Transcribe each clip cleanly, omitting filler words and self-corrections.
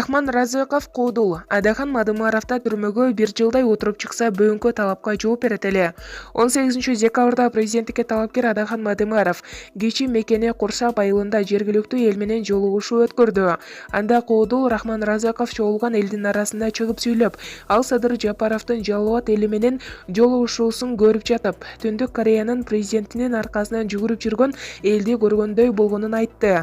Рахман Разыков куудул. Адахан Мадымаровда түрмөгө 1 жылдай отуруп чыкса бүгүнкү талапка жооп берет эле. 18 декабрда президенттикке талапкер Адахан Мадымаров кечи мекени Куршап айылында жергиликтүү эл менен жолугушуу өткөрдү. Анда куудул Рахман Разыков чогулган элдин арасында чыгып сүйлөп, ал Садыр Жапаровдун Жалуат эли менен жолугушуусун көрүп жатып, Түндүк Кореянын президентинин аркасынан жүгүрүп жүргөн элди көргөндөй болгонун айтты.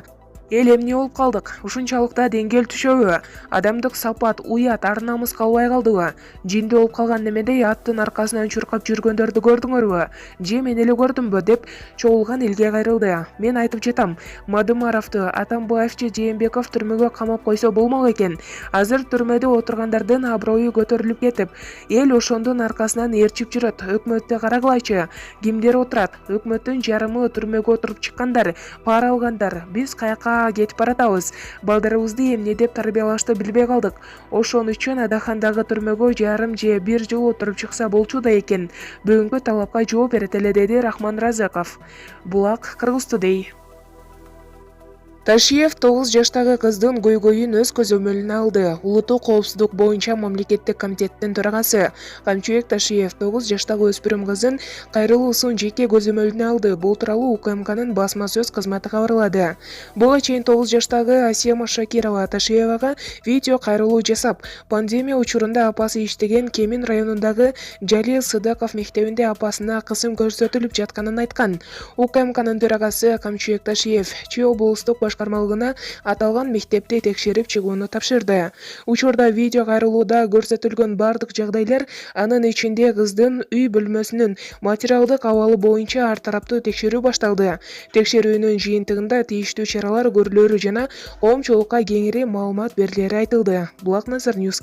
Эл эмне болуп калдык? Ушунчалыкта деңгел түшөбү? Адамдык сапат, уят, ар-намыс калбай калдыбы? Жинди болуп калган немедей аттын аркасынан чуркап жүргөндөрдү көрдүңөрбү? Же мен эле көрдүмбү деп чогулган элге кайрылды. Мен айтып жатам, Мадымаровду, Атамбаев же Жээнбеков түрмөгө камап койсо болмок экен. Азыр түрмөдө отургандардын аброю көтөрүлүп кетип, эл ошондун аркасынан ээрчип жүрөт. Өкмөттү карагылайчы. Кимдер отурат? Өкмөттүн жарымы түрмөгө отуруп чыккандар, пара алгандар. Биз каяка кетип баратабыз. Балдарыбызды эмне деп тарбиялашты билбей калдык. Ошон үчүн Адахандагы түрмөгө жарым же 1 жыл отуруп чыкса болчу да экен. Бүгүнкү талапка жооп берет эле, деди Рахман Разыков. Булак, Кыргыз Today. Ташиев 9 жаштагы кыздын көйгөйүн өз көзөмөлүнө алды. Улуттук коопсуздук боюнча мамлекеттик комитеттин төрагасы Камчыбек Ташиев 9 жаштагы өспүрүм кыздын кайрылуусун жеке көзөмөлүнө алды. Бул тууралуу УКМКнын басма сөз кызматы кабарлады. Буга чейин 9 жаштагы Асема Шакирова Ташиевага видео кайрылуу жасап, пандемия учурунда апасы иштеген Кемин районундагы Жалил Сыдыков мектебинде апасына кысым көрсөтүлүп жатканын айткан. УКМКнын төрагасы Камчыбек Ташиев Чүй облустук башкармалыгына аталган мектепти текшерип чыгууну тапшырды. Учурда видео кайрылууда көрсөтүлгөн бардык жагдайлар, анын ичинде кыздын үй бөлмөсүнүн материалдык абалы боюнча ар тараптуу текшерүү башталды. Текшерүүнүн жыйынтыгында тийиштүү чаралар көрүлөрү жана коомчулукка кеңири маалымат берилери айтылды. Булак Назар Ньюс.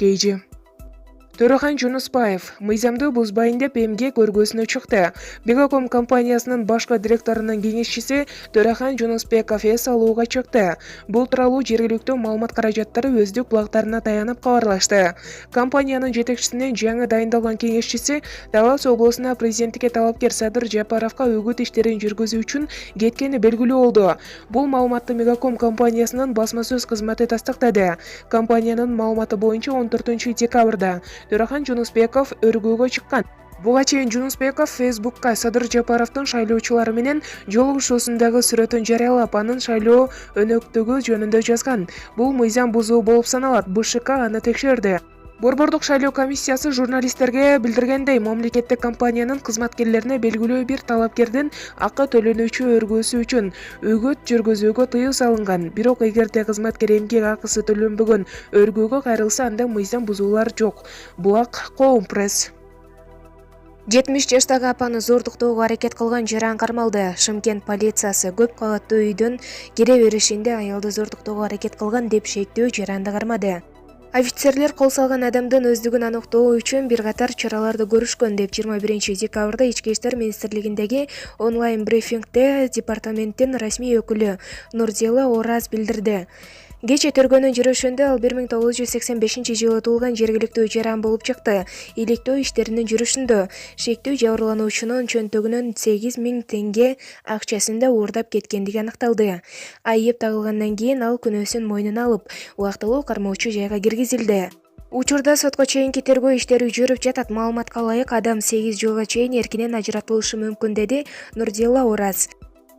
Төрахан Жунуспаев мыйзамды бузбайын деп эмгек көргөсүнө чыкты. Бегаком компаниясынын башкы директорунун кеңешчиси Төрахан Жунуспеков эс алууга чыкты. Бул тууралуу жергиликтүү маалымат каражаттары өздүк булактарына таянып кабарлашты. Компаниянын жетекчисинин жаңы дайындалган кеңешчиси Талас облусуна президенттикке талапкер Садыр Жапаровго үгүт иштерин жүргүзүү үчүн кеткени белгилүү болду. Бул маалыматты Мегаком компаниясынын басма сөз кызматы тастыктады. Компаниянын маалыматы боюнча 14 декабрда Төрахан Жунуспеков өргүүгө чыккан. Буга чейин Жунуспеков Фейсбукка Садыр Жапаровдун шайлоочулары менен жолугушуусундагы сүрөтүн жарыялап, анын шайлоо өнөктүгү жөнүндө жазган. Бул мыйзам бузуу болуп саналат. БШК аны текшерди. Борбордук шайлоо комиссиясы журналисттерге билдиргендей, мамлекеттик компаниянын кызматкерлерине белгилүү бир талапкердин акы төлөнүүчү өргүүсү үчүн үгүт жүргүзүүгө тыюу салынган. Бирок эгерде кызматкер эмгек акысы төлөнбөгөн өргүүгө кайрылса, анда мыйзам бузуулар жок. Булак Коом пресс. 70 жаштагы апаны зордуктоого аракет кылган жаран кармалды. Шымкент полициясы көп кабаттуу үйдүн кире беришинде аялды зордуктоого аракет кылган деп шектөө жаранды кармады. Офицерлер кол салган адамдын өздүгүн аныктоо үчүн бир катар чараларды көрүшкөн деп 21 декабрда Ички иштер министрлигиндеги онлайн брифингде департаменттин расмий өкүлү Нурзела Ораз билдирди. Кече төргөнүн жүрүшүндө ал 1985-жылы туулган жергиликтүү жаран болуп чыкты. Иликтөө иштеринин жүрүшүндө шектүү жабырлануучунун чөнтөгүнөн 8.000 тенге акчасын да уурдап кеткендиги аныкталды. Айып тагылгандан кийин ал күнөөсүн мойнуна алып, убактылуу кармоочу жайга киргизилди. Учурда сотко чейинки тергөө иштери жүрүп жатат. Маалыматка ылайык, адам 8 жылга чейин эркинен ажыратылышы мүмкүн, деди Нурзела Ораз.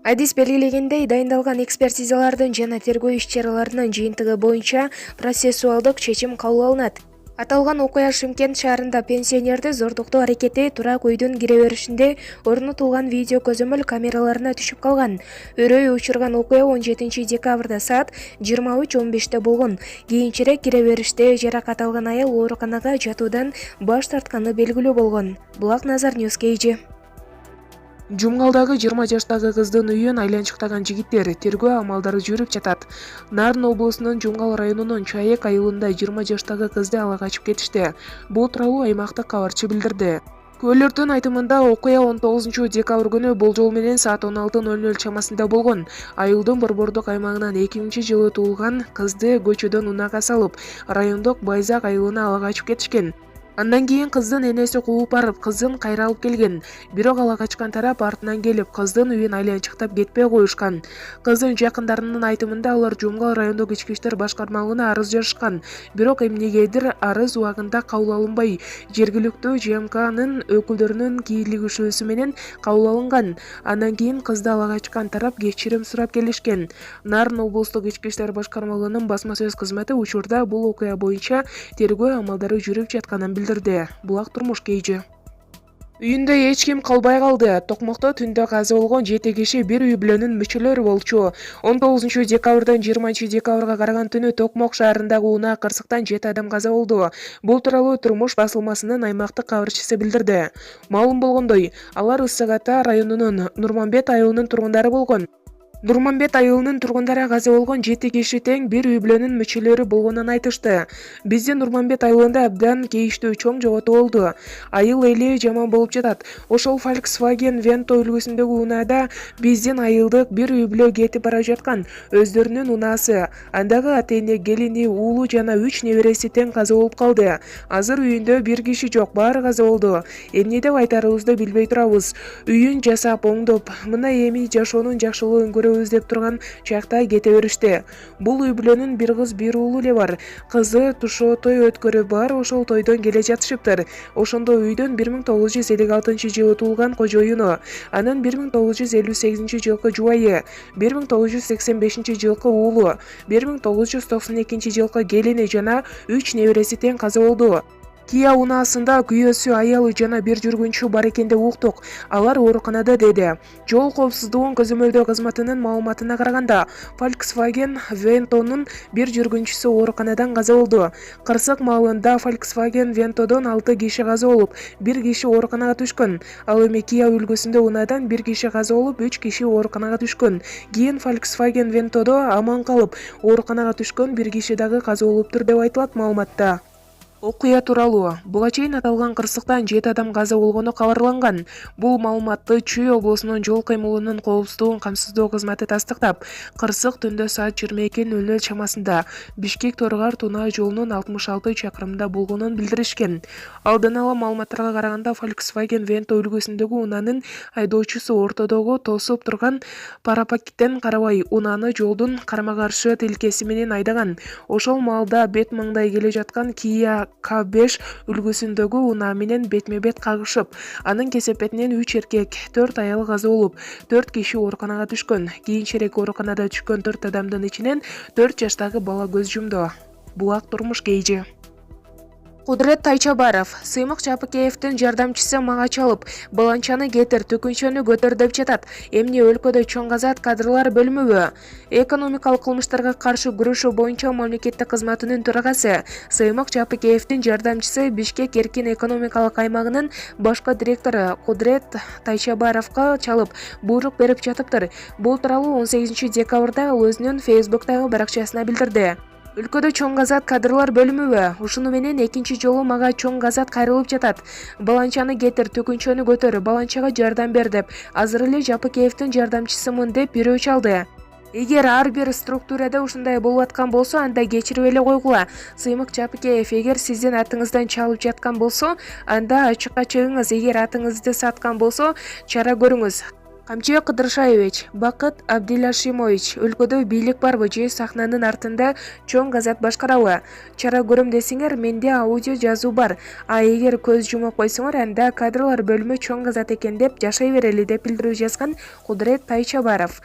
Адис белгилегендей, дайындалган экспертизалардын жана тергөө иш-чараларынын жыйынтыгы боюнча процессуалдык чечим кабыл алынат. Аталган окуя Шымкент шаарында пенсионерди зордуктоо аракети турак үйдүн кире беришинде орнотулган видео көзөмөл камераларына түшүп калган. Өрөй учурган окуя 17 декабрда саат 23:15 болгон. Кийинчерээк кире бериште жаракат алган аял ооруканага жатуудан баш тартканы белгилүү болгон. Булак Назар Ньюс. Жумгалдагы 20 жаштагы кыздын үйүн айланчыктаган жигиттер тергөө амалдары жүрүп жатат. Нарын облусунун Жумгал районунун Чаек айылында 20 жаштагы кызды ала качып кетишти. Бул тууралуу аймактык кабарчы билдирди. Куәлөрдүн айтымында окуя 19 декабрь күнү болжол менен саат 16:00 чамасында болгон. Айылдын борбордук аймагынан 2000-жылы туулган кызды көчөдөн унага салып, райондук Байзак айылына ала качып кетишкен. Андан кийин кыздын энеси кууп барып, кызын кайра алып келген. Бирок ала качкан тарап артынан келип, кыздын үйүн айланчыктап кетпей коюшкан. Кыздын жакындарынын айтымында алар Жумгал райондук ички иштер башкармалыгына арыз жазышкан. Бирок эмнегедир арыз убагында кабыл алынбай, жергиликтүү ЖМКнын өкүлдөрүнүн кийлигишүүсү менен кабыл алынган. Андан кийин кызды ала качкан тарап кечирим сурап келишкен. Нарын облустук ички иштер башкармалыгынын басма сөз кызматы учурда бул окуя боюнча тергөө амалдары жүрүп жатканын билдирди. Булак турмуш KG. Үйүндө эч ким калбай калды. Токмокто түндө каза болгон 7 киши бир үй бүлөнүн мүчөлөрү болчу. 19-декабрдан 20-декабрга караган түнү Токмок шаарындагы унаа кырсыктан 7 адам каза болду. Бул тууралуу Турмуш басылмасынын аймактык кабарчысы билдирди. Маалым болгондой, алар Ысык Ата районунун Нурманбет айылынын тургундары болгон. Нурманбет айылынын тургундары каза болгон 7 киши тең бир үй бүлөнүн мүчөлөрү болгонун айтышты. Биздин Нурманбет айылында абдан кейиштүү чоң жоготуу болду. Айыл эли жаман болуп жатат. Ошол Volkswagen Vento үлгүсүндөгү унаада биздин айылдык бир үй бүлө кетип бара жаткан. Өздөрүнүн унаасы, андагы ата-эне, келини, уулу жана 3 небереси тең каза болуп калды. Азыр үйүндө бир киши жок, баары каза болду. Эмне деп айтарыбызды билбей турабыз. Үйүн жасап, оңдоп, мына эми жашоонун жакшылыгын көрөбүз деп турган чакта кете беришти. Бул үй бүлөнүн бир кыз, бир уулу эле бар. Кызы тушоо той өткөрүп бар, ошол тойдон келе жатышыптыр. Ошондо үйдөн 1956 жылы туулган кожоюну, анын 1958 жылкы жубайы, 1985 жылкы уулу, 1992 жылкы келини жана 3 небереси тең каза болду. Кия унаасында күйөөсү, аялы жана бир жүргүнчү бар экен деп уктук. Алар ооруканада, деди. Жол коопсуздугун көзөмөлдөө кызматынын маалыматына караганда, Volkswagen Vento'нун бир жүргүнчүсү ооруканадан каза болду. Кырсык маалында Volkswagen Vento'дон 6 киши каза болуп, 1 киши ооруканага түшкөн. Ал эми Кия үлгүсүндө унаадан 1 киши каза болуп, 3 киши ооруканага түшкөн. Кийин Volkswagen Vento'до аман калып, ооруканага түшкөн 1 киши дагы каза болуптур деп айтылат маалыматта. Окуя тууралуу. Буга чейин аталган кырсыктан 7 адам каза болгону кабарланган. Бул маалыматты Чүй облусунун жол кыймылынын коопсуздугун камсыздоо кызматы тастыктап, кырсык түндө саат 22:00 чамасында Бишкек-Торгар-Тунаа жолунун 66 чакырымында болгонун билдиришкен. Алдын ала маалыматтарга караганда, Volkswagen Vento үлгүсүндөгү унаанын айдоочусу ортодогу тосуп турган парапакеттен карабай, унааны жолдун карама-каршы тилкеси менен айдаган. Ошол маалда бет маңдай келе жаткан Kia K5 үлгүсүндөгү унаа менен бетме-бет кагышып, анын кесепетинен 3 эркек, 4 аял каза болуп, 4 киши ооруканага түшкөн. Кийинчерээк ооруканада түшкөн 4 адамдын ичинен 4 жаштагы бала көз жумду. Булак турмуш KG. Кудрет Тайчабаров, Сыймык Жапыкеевдин жардамчысы мага чалып, баланчаны кетир, төкүнчөнү көтөр деп жатат. Эмне өлкөдө чоң казаат кадрлар бөлүмүбү? Экономикалык кылмыштарга каршы күрөшүү боюнча мамлекеттик кызматынын төрагасы Сыймык Жапыкеевдин жардамчысы Бишкек эркин экономикалык аймагынын башкы директору Кудрет Тайчабаровго чалып, буйрук берип жатыптыр. Бул тууралуу 18 декабрда ал өзүнүн Facebook'тагы баракчасына билдирди. Өлкөдө чоң казаат кадрлар бөлүмүбү? Ушуну менен экинчи жолу мага чоң казаат кайрылып жатат. Баланчаны кетир, төкүнчөнү көтөр, баланчага жардам бер деп. Азыр эле Жапыкеевдин жардамчысымын деп бирөө чалды. Эгер ар бир структурада ушундай болуп аткан болсо, анда кечирип эле койгула. Сыймык Жапыкеев, эгер сиздин атыңыздан чалып жаткан болсо, анда ачыкка чыгыңыз. Эгер атыңызды саткан болсо, чара көрүңүз. Камчы Кыдыршаевич, Бакыт Абдилашимович, өлкөдө бийлик барбы же сахнанын артында чоң казаат башкарабы? Чара көрөм десеңер, менде аудио жазуу бар. А эгер көз жумуп койсоңор, анда кадрлар бөлүмү чоң казаат экен деп жашай берели деп билдирүү жазган Кудрет Тайчабаров.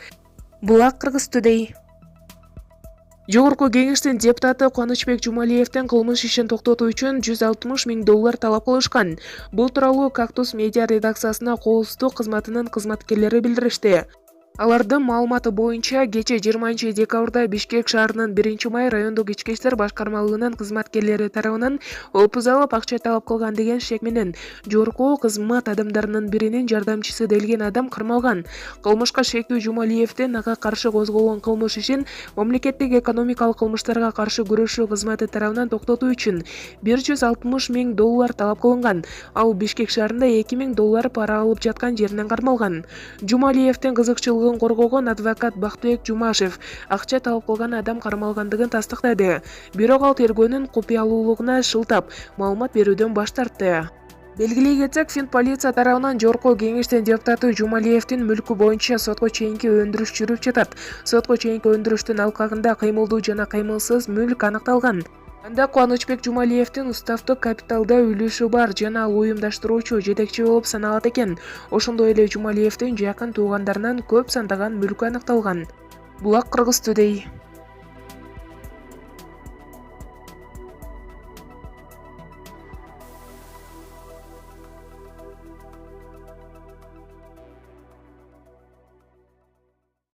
Булак Кыргыз Today. Жогорку кеңештин депутаты Кубанычбек Жумалиевдин кылмыш ишин токтотуу үчүн $160,000 талап кылышкан. Бул тууралуу Кактус медиа редакциясына коопсуздук кызматынын кызматкерлери билдиришти. Алардын маалыматы боюнча, кече 20 декабрда Бишкек шаарынын 1-май райондук ички иштер башкармалыгынын кызматкерлери тарабынан опуз алып акча талап кылган деген шек менен жогорку кызмат адамдарынын биринин жардамчысы делген адам кармалган. Кылмышка шектүү Жумалиевдин ага каршы козголгон кылмыш ишин мамлекеттик экономикалык кылмыштарга каршы күрөшүү кызматы тарабынан токтотуу үчүн $160,000 талап кылынган. Ал Бишкек шаарында $2,000 пара алып жаткан жеринен кармалган. Жумалиевдин кызыкчылыгы укуктуулугун коргогон адвокат Бактыбек Жумашев акча талап кылган адам кармалгандыгын тастыктады. Бирок ал тергөөнүн купуялуулугуна шылтап, маалымат берүүдөн баш тартты. Белгилей кетсек, Фин полиция тарабынан Жогорку Кеңештин депутаты Жумалиевдин мүлкү боюнча сотко чейинки өндүрүш жүрүп жатат. Сотко чейинки өндүрүштүн алкагында кыймылдуу жана кыймылсыз мүлк аныкталган. Анда Кубанычбек Жумалиевдин уставдык капиталда үлүшү бар жана ал уюмдаштыруучу, жетекчи болуп саналат экен. Ошондой эле Жумалиевдин жакын туугандарынан көп сандаган мүлкү аныкталган. Булак Кыргыз Today.